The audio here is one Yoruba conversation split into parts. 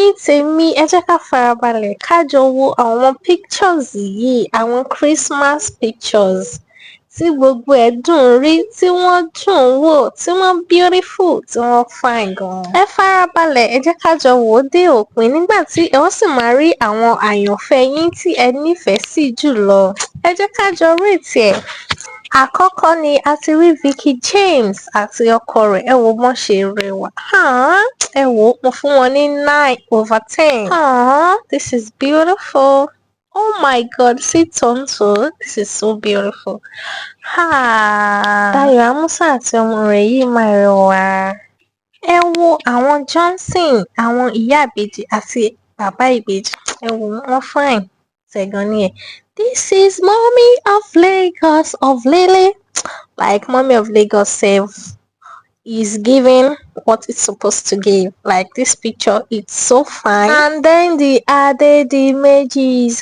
ẹ̀yin tèmi ẹ jẹ́ ká farabalẹ̀ ká jọ wo àwọn pictures yìí, àwọn Christmas pictures tí gbogbo ẹ̀ dùn rí, tí wọ́n dùn wò, tí wọ́n beautiful, tí wọ́n fine gan. Ẹ farabalẹ̀ ẹ jẹ́ ká jọ wò ó dé òpin nígbà tí ẹ ó sì máa rí àwọn àyànfẹ́ yín tí ẹ nífẹ̀ẹ́ sí jùlọ. Ẹ jẹ́ ká jọ rate ẹ̀. Àkọ́kọ́ ni a ti rí Vicky James àti ọkọ rẹ̀, ẹ wo bọ́n ṣe rẹwà. Ẹ wò ó, mo fún wọn ní 9/10. This is beautiful. Oh my God, see Tonto, this is so beautiful. Dayọ̀ Amusa àti ọmọ rẹ̀ yìí máa rẹwà. Ẹ wo àwọn Johnson, àwọn ìyá ìbejì àti bàbá ìbejì, ẹ wò wọ́n fine. Tẹ̀gàn ni ẹ̀. This is mommy of Lagos of Lily. Like mommy of Lagos self is giving what it's supposed to give. Like this picture, it's so fine. And then the Adedimejis,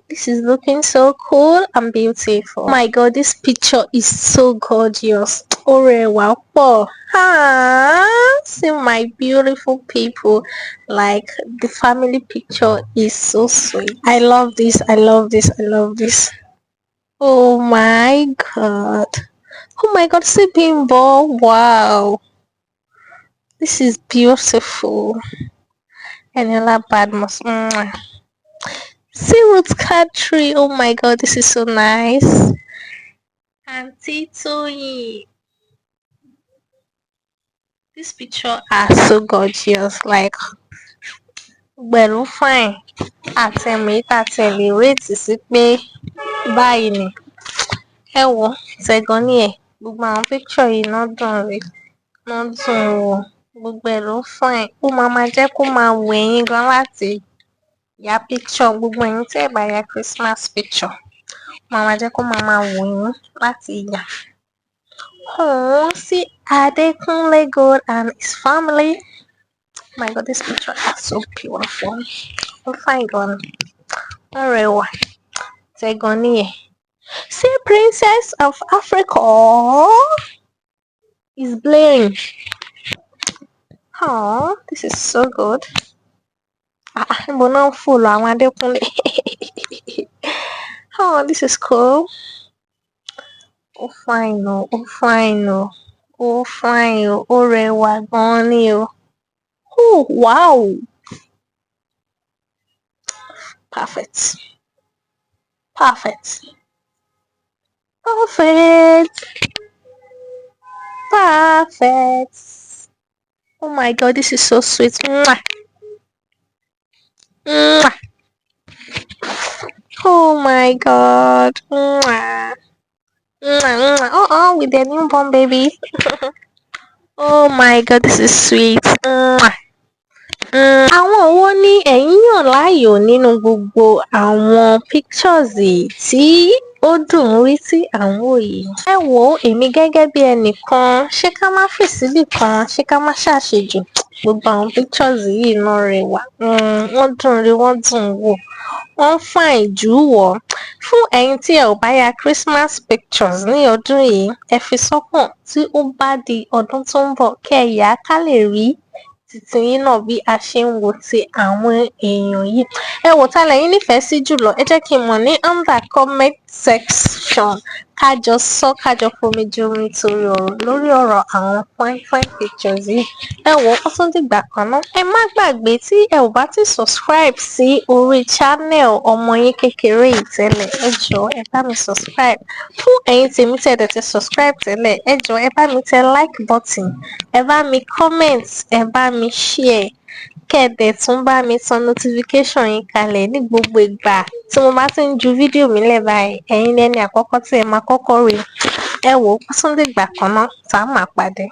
this is looking so cool and beautiful. Oh my God, this picture is so gorgeous. Orewa po. See my beautiful people. Like the family picture is so sweet. I love this. I love this. I love this. Oh my God. Oh my God, see Bimbo. Wow. This is beautiful. Eniola Badmus. See Ruth Kadri. Oh my God, this is so nice. Auntie Toyi. This picture are so gorgeous. Like, well, fine. Àtẹ̀mí tàtẹ̀lé rate sí pé báyìí ni. Ẹ wo Tẹ̀gàn ni ẹ̀. Gbogbo àwọn picture yìí náà dùn rí. Náà dùn wò. Gbogbo ẹ̀ ló fine. Ó máa jẹ́ kó máa wù ẹ̀yin gan láti ya picture. Gbogbo ẹ̀yin tí ẹ bá ya Christmas picture. Ó máa jẹ́ kó máa wù yín láti yà. See Adekunle Gold and his family. Oh my God, this picture is so beautiful. Oh fine gan. Wọ́n rẹwà. Tẹ̀gàn ni ẹ̀. See Princess of Africa is blaring. This is so good. Níbo náà ń fò lọ àwọn Adékúnlé. This is cool. Ó fine o, ó fine o, ó fine o, ó rẹwà gan ni o. Oh wow. Perfect. Perfect. Perfect. Perfect. Oh my God, this is so sweet. Mwah. Mwah. Oh my God. Mwah. Mwah, mwah. With the newborn baby. Oh my God, this is sweet. Mwah. Àwọn wo ni ẹ̀yin yàn láàyò nínú gbogbo àwọn pictures tí ó dùn rí tí à ń wò yìí? Ẹ wò ó, èmi gẹ́gẹ́ bí ẹnìkan, ṣé ká má fì síbì kan, ṣé ká má ṣàṣejù? Gbogbo àwọn pictures yìí náà rẹwà. Wọ́n dùn rí, wọ́n dùn wò. Wọ́n fine jù wọ̀. Fún ẹ̀yin tí ẹ ò bá ya Christmas pictures ní ọdún yìí, ẹ fi sọ́kàn tí ó bá di ọdún tó ń bọ̀ kẹ́ ẹ yà ká lè rí títí yín náà bí a ṣe ń wo ti àwọn èèyàn yìí. Ẹ wò ta lẹ̀yin nífẹ̀ẹ́ sí jùlọ. Ẹ jẹ́ kí n mọ̀ ní under comment section. Ká jọ sọ, ká jọ fomijomi torí ọ̀rọ̀ lórí ọ̀rọ̀ àwọn fine pictures yìí. Ẹ wò ó tún dìgbà kan náà. Ẹ má gbàgbé tí ẹ ò bá ti subscribe sí orí channel ọmọ yín kékeré yìí tẹ́lẹ̀, ẹ jọ̀ọ́ ẹ bá mi subscribe. Fún ẹ̀yin tèmi tí ẹ dẹ̀ ti subscribe tẹ́lẹ̀, ẹ jọ̀ọ́ ẹ bá mi tẹ like button, ẹ bá mi comment, ẹ bá mi share. Kẹ̀dẹ̀ tún bá mi tan notification yín kalẹ̀ ní gbogbo ìgbà tí mo bá ti ń ju fídíò mi lẹ̀ báyìí. Ẹ̀yin ni ẹni àkọ́kọ́ tí ẹ máa kọ́kọ́ rí. Ẹ wò ó tún dìgbà kan náà tá a máa pàdé.